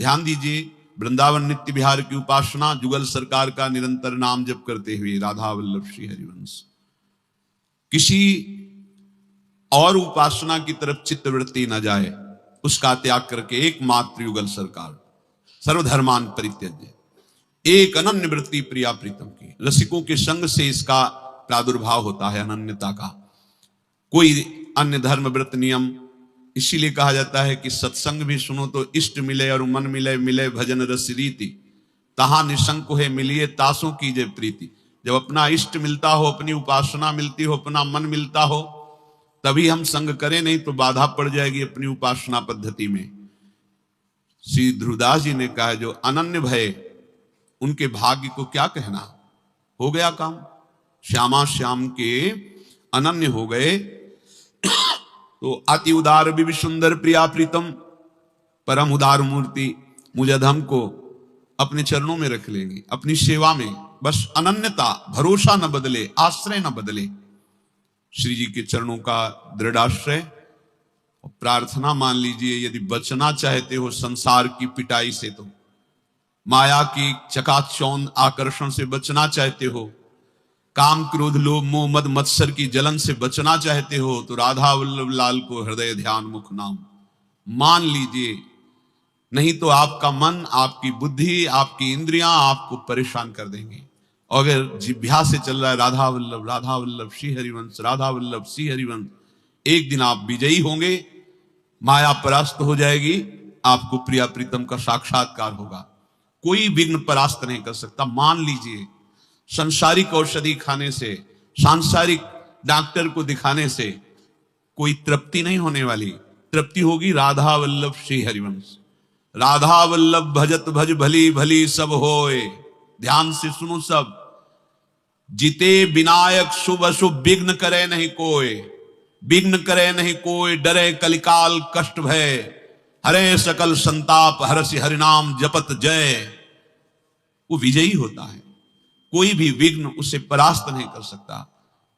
ध्यान दीजिए, वृंदावन नित्य विहार की उपासना, जुगल सरकार का निरंतर नाम जप करते हुए राधा वल्लभ श्री हरिवंश, किसी और उपासना की तरफ चित्तवृत्ति न जाए, उसका त्याग करके एकमात्र युगल सरकार, सर्वधर्मान परित्यज्य, एक अनन्य वृत्ति प्रिया प्रीतम की। रसिकों के संग से इसका प्रादुर्भाव होता है अनन्यता का। कोई अन्य धर्म व्रत नियम, इसीलिए कहा जाता है कि सत्संग भी सुनो तो इष्ट मिले और मन मिले, मिले भजन रस रीति, तहां निशंक है मिलिए तासों कीजे प्रीति। जब अपना इष्ट मिलता हो, अपनी उपासना मिलती हो, अपना मन मिलता हो, तभी हम संग करें, नहीं तो बाधा पड़ जाएगी अपनी उपासना पद्धति में। श्री ध्रुवदास जी ने कहा, जो अनन्य भय, उनके भाग्य को क्या कहना, हो गया काम। श्यामा श्याम के अनन्य हो गए तो अति उदार भी सुंदर प्रिया प्रीतम, परम उदार मूर्ति मुझधम को अपने चरणों में रख लेंगे, अपनी सेवा में। बस अनन्यता, भरोसा न बदले, आश्रय न बदले, श्री जी के चरणों का दृढ़ आश्रय। प्रार्थना मान लीजिए, यदि बचना चाहते हो संसार की पिटाई से, तो माया की चकाचौंध आकर्षण से बचना चाहते हो, काम क्रोध लोभ मोह मद मत्सर की जलन से बचना चाहते हो, तो राधा वल्लभ लाल को हृदय ध्यान मुख नाम मान लीजिए। नहीं तो आपका मन, आपकी बुद्धि, आपकी इंद्रियां आपको परेशान कर देंगी। अगर जिभ्या से चल रहा है राधा वल्लभ श्री हरिवंश, राधा वल्लभ श्री हरिवंश, एक दिन आप विजयी होंगे, माया परास्त हो जाएगी, आपको प्रिया प्रीतम का साक्षात्कार होगा। कोई विघ्न परास्त नहीं कर सकता, मान लीजिए। संसारिक औषधि खाने से, सांसारिक डॉक्टर को दिखाने से कोई तृप्ति नहीं होने वाली। तृप्ति होगी राधा वल्लभ श्री हरिवंश। राधा वल्लभ भजत भज भली भली सब होए। ध्यान से सुनो सब। जिते विनायक शुभ अशुभ विघ्न करे नहीं कोय, विघ्न करे नहीं कोय, डरे कलिकाल कष्ट भय, हरे सकल संताप हरसि हरिनाम जपत जय। वो विजयी होता है, कोई भी विघ्न उसे परास्त नहीं कर सकता।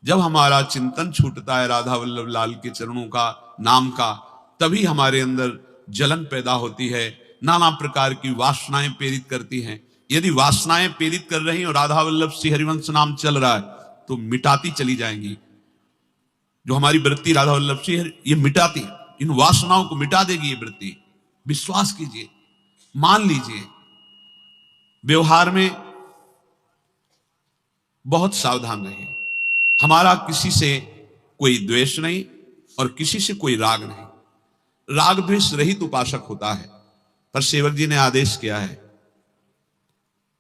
जब हमारा चिंतन छूटता है राधा वल्लभ लाल के चरणों का, नाम का, तभी हमारे अंदर जलन पैदा होती है, नाना प्रकार की वासनाएं प्रेरित करती हैं। यदि वासनाएं प्रेरित कर रही और राधा वल्लभ श्री हरिवंश नाम चल रहा है, तो मिटाती चली जाएंगी। जो हमारी वृत्ति राधा वल्लभ श्री ये मिटाती, इन वासनाओं को मिटा देगी ये वृत्ति। विश्वास कीजिए, मान लीजिए। व्यवहार में बहुत सावधान रहिए। हमारा किसी से कोई द्वेष नहीं और किसी से कोई राग नहीं। राग द्वेष रहित उपासक होता है। पर सेवक जी ने आदेश किया है,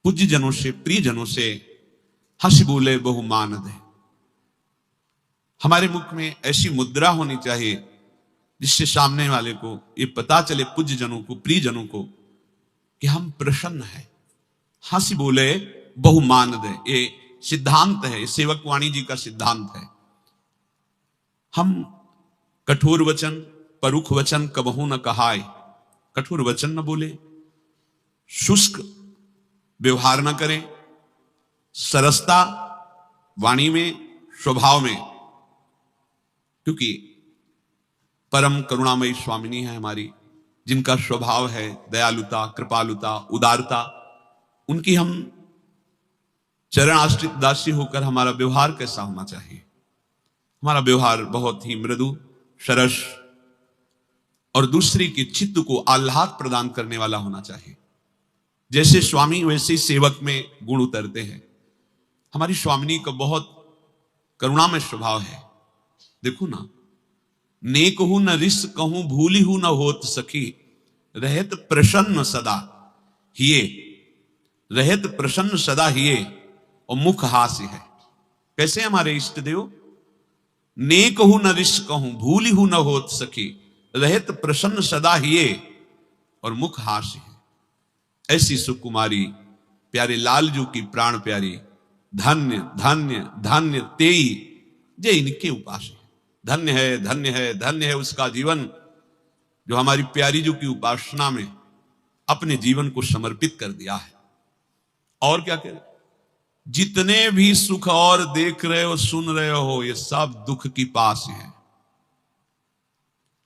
पूज्य जनों से, प्रिय जनों से हंस बोले बहु मान दे। हमारे मुख में ऐसी मुद्रा होनी चाहिए जिससे सामने वाले को ये पता चले, पूज्य जनों को, प्रिय जनों को, कि हम प्रसन्न हैं। हंस बोले बहु मान दे, ये सिद्धांत है, सेवक वाणी जी का सिद्धांत है। हम कठोर वचन, परुख वचन कबहू न कहाय। कठोर वचन न बोले, शुष्क व्यवहार न करें, सरसता वाणी में, स्वभाव में। क्योंकि परम करुणामयी स्वामिनी है हमारी, जिनका स्वभाव है दयालुता, कृपालुता, उदारता। उनकी हम चरण आश्रित दासी होकर हमारा व्यवहार कैसा होना चाहिए? हमारा व्यवहार बहुत ही मृदु, सरस और दूसरे के चित्त को आह्लाद प्रदान करने वाला होना चाहिए। जैसे स्वामी वैसे सेवक में गुण उतरते हैं। हमारी स्वामिनी का बहुत करुणामय स्वभाव है। देखो ना, नेक हूं न रिस कहूं, भूली हूं न होत सखी, रहत प्रसन्न सदा हिये। रहत प्रसन्न सदा हिये और मुख हास्य है। कैसे हमारे इष्ट देव? नेक हूं न रिस कहूं, भूली हूं न होत सखी, रहत प्रसन्न सदा हिये और मुख हास्य है। ऐसी सुकुमारी प्यारे लालजू की प्राण प्यारी, धन्य धन्य धन्य तेई जे इनके उपास है। धन्य है, धन्य है, धन्य है उसका जीवन जो हमारी प्यारी जू की उपासना में अपने जीवन को समर्पित कर दिया है। और क्या कह रहे? जितने भी सुख और देख रहे हो, सुन रहे हो, ये सब दुख की पास है।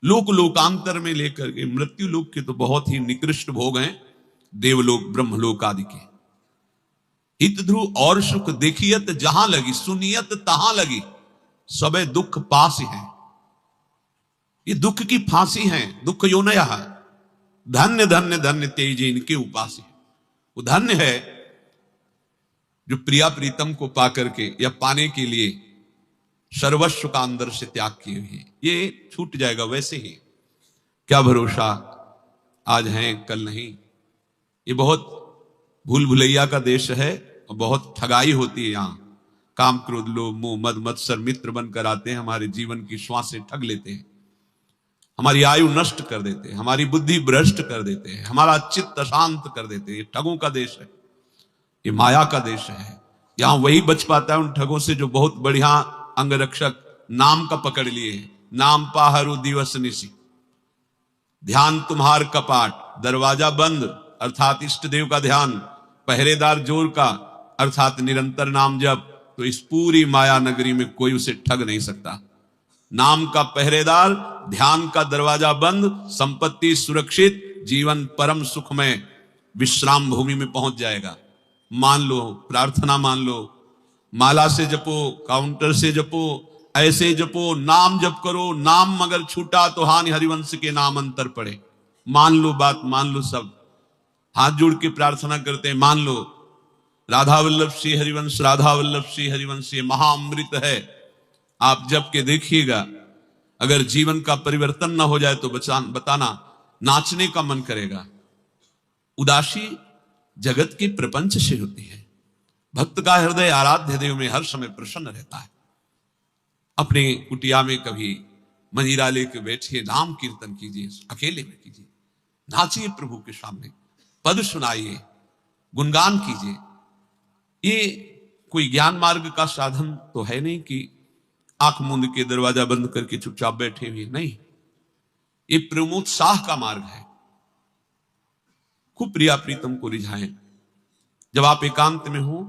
लोक लोकांतर में लेकर के मृत्यु लोक के तो बहुत ही निकृष्ट भोग हैं, देवलोक ब्रह्मलोक आदि के। हित ध्रुव और सुख देखियत जहां लगी, सुनियत तहां लगी, सबे दुख पास है। ये दुख की फांसी है, दुख योनया। धन्य धन्य धन्य तेज इनके उपास है। वो धन्य है जो प्रिया प्रीतम को पाकर के या पाने के लिए सर्वस्व का अंदर से त्याग किए हुए। ये छूट जाएगा वैसे ही, क्या भरोसा, आज है कल नहीं। ये बहुत भूल भुलैया का देश है और बहुत ठगाई होती है यहाँ। काम क्रोध लोभ मोह मद मत्सर मित्र बनकर आते हैं, हमारे जीवन की श्वासें ठग लेते हैं, हमारी आयु नष्ट कर देते हैं, हमारी बुद्धि भ्रष्ट कर देते हैं, हमारा चित्त अशांत कर देते हैं। ये ठगों का देश है, ये माया का देश है। यहां वही बच पाता है उन ठगों से जो बहुत बढ़िया अंगरक्षक नाम का पकड़ लिए हैं। नाम पाहरु दिवस निसी, ध्यान तुम्हार कपाट, दरवाजा बंद अर्थात इष्ट देव का ध्यान, पहरेदार जोर का अर्थात निरंतर नाम जप, तो इस पूरी माया नगरी में कोई उसे ठग नहीं सकता। नाम का पहरेदार, ध्यान का दरवाजा बंद, संपत्ति सुरक्षित, जीवन परम सुखमय विश्राम भूमि में पहुंच जाएगा। मान लो, प्रार्थना मान लो, माला से जपो, काउंटर से जपो, ऐसे जपो, नाम जप करो। नाम मगर छूटा तो हानि हरिवंश के नाम अंतर पड़े। मान लो बात, मान लो सब, हाथ जोड़ के प्रार्थना करते हैं, मान लो। राधा वल्लभ श्री हरिवंश, राधा वल्लभ श्री हरिवंश ये महाअमृत है। आप जप के देखिएगा, अगर जीवन का परिवर्तन ना हो जाए तो बताना, नाचने का मन करेगा। उदासी जगत के प्रपंच से होती है। भक्त का हृदय आराध्य देव में हर समय प्रसन्न रहता है। अपने कुटिया में कभी मंजीरा लेकर बैठिए, नाम कीर्तन कीजिए, अकेले में कीजिए, नाचिए प्रभु के सामने, पद सुनाइए, गुणगान कीजिए। ये कोई ज्ञान मार्ग का साधन तो है नहीं कि आंख मूंद के दरवाजा बंद करके चुपचाप बैठे हुए, नहीं। ये प्रेमोत्साह का मार्ग है। खूब प्रिया प्रीतम को रिझाएं। जब आप एकांत में हो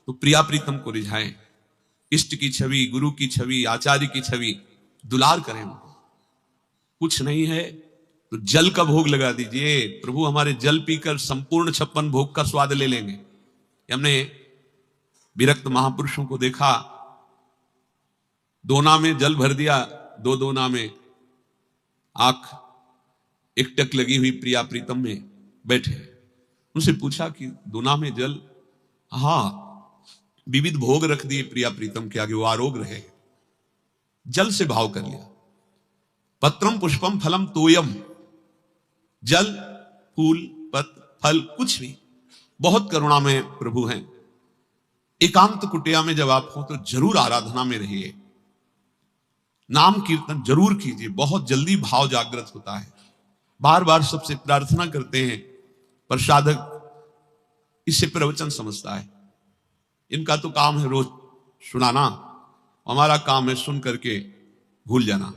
तो प्रिया प्रीतम को रिझाएं। इष्ट की छवि, गुरु की छवि, आचार्य की छवि दुलार करें उनको। कुछ नहीं है तो जल का भोग लगा दीजिए। प्रभु हमारे जल पीकर संपूर्ण 56 भोग का स्वाद ले लेंगे। हमने विरक्त महापुरुषों को देखा, दोना में जल भर दिया, दो दोना में आंख एकटक लगी हुई प्रिया प्रीतम में बैठे। उनसे पूछा कि दोना में जल, हाँ, विविध भोग रख दिए प्रिया प्रीतम के आगे, वो आरोग रहे, जल से भाव कर लिया। पत्रम पुष्पम फलम तोयम, जल फूल पत्र फल कुछ भी, बहुत करुणा में प्रभु हैं। एकांत कुटिया में जब आप हो तो जरूर आराधना में रहिए, नाम कीर्तन जरूर कीजिए, बहुत जल्दी भाव जागृत होता है। बार बार सबसे प्रार्थना करते हैं, पर साधक इससे प्रवचन समझता है। इनका तो काम है रोज सुनाना, हमारा काम है सुन करके भूल जाना।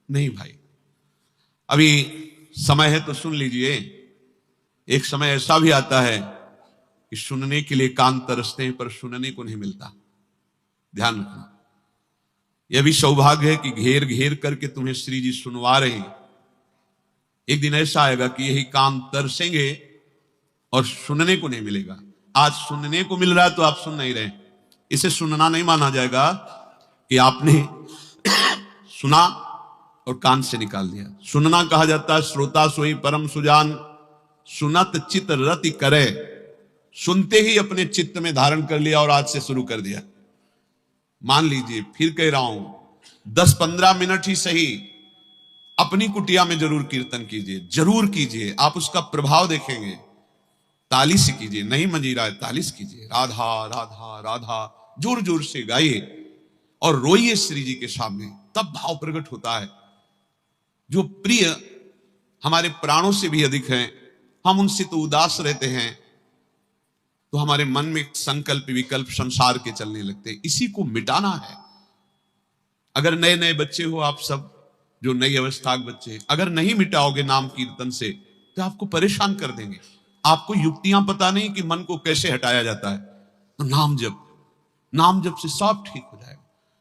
नहीं भाई, अभी समय है तो सुन लीजिए। एक समय ऐसा भी आता है कि सुनने के लिए कान तरसते हैं पर सुनने को नहीं मिलता। ध्यान रखना, यह भी सौभाग्य है कि घेर घेर करके तुम्हें श्री जी सुनवा रहे हैं। एक दिन ऐसा आएगा कि यही कान तरसेंगे और सुनने को नहीं मिलेगा। आज सुनने को मिल रहा है तो आप सुन नहीं रहे, इसे सुनना नहीं माना जाएगा कि आपने सुना और कान से निकाल दिया। सुनना कहा जाता है श्रोता सोई परम सुजान, सुनत चित रति करे। सुनते ही अपने चित्त में धारण कर लिया और आज से शुरू कर दिया। मान लीजिए, फिर कह रहा हूं, 10-15 मिनट ही सही अपनी कुटिया में जरूर कीर्तन कीजिए, जरूर कीजिए। आप उसका प्रभाव देखेंगे। ताली से कीजिए, नहीं मंजीरा है, ताली से कीजिए। राधा राधा राधा जोर जोर से गाइए और रोइए श्री जी के सामने, तब भाव प्रकट होता है। जो प्रिय हमारे प्राणों से भी अधिक हैं, हम उनसे तो उदास रहते हैं, तो हमारे मन में संकल्प विकल्प संसार के चलने लगते हैं। इसी को मिटाना है। अगर नए नए बच्चे हो आप सब, जो नई अवस्था के बच्चे, अगर नहीं मिटाओगे नाम कीर्तन से तो आपको परेशान कर देंगे। आपको युक्तियां पता नहीं कि मन को कैसे हटाया जाता है। तो नाम जप से सब ठीक हो जाएगा।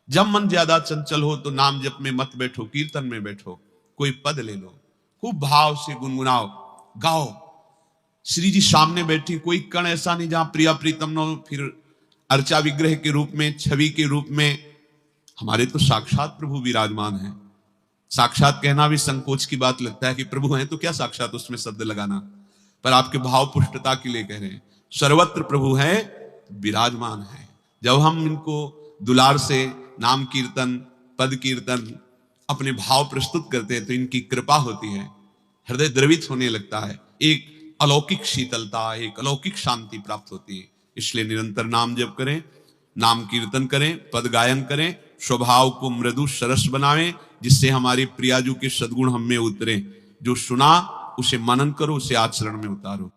जब मन ज्यादा चंचल हो तो नाम जप में मत बैठो, कीर्तन में बैठो, कोई पद ले लो, खूब भाव से गुनगुनाओ, गाओ। श्री जी सामने बैठी, कोई कण ऐसा नहीं जहां प्रिया प्रीतम न हो। फिर अर्चा विग्रह के रूप में, छवि के रूप में हमारे तो साक्षात प्रभु विराजमान है। साक्षात कहना भी संकोच की बात लगता है कि प्रभु हैं तो क्या साक्षात उसमें शब्द लगाना, पर आपके भाव पुष्टता के लिए कह रहे हैं। सर्वत्र प्रभु है, विराजमान है। जब हम इनको दुलार से नाम कीर्तन, पद कीर्तन, अपने भाव प्रस्तुत करते हैं तो इनकी कृपा होती है, हृदय द्रवित होने लगता है, एक अलौकिक शीतलता, एक अलौकिक शांति प्राप्त होती है। इसलिए निरंतर नाम जप करें, नाम कीर्तन करें, पद गायन करें, स्वभाव को मृदु सरस बनावें, जिससे हमारे प्रियाजू के सद्गुण हम में उतरे। जो सुना उसे मनन करो, उसे आचरण में उतारो।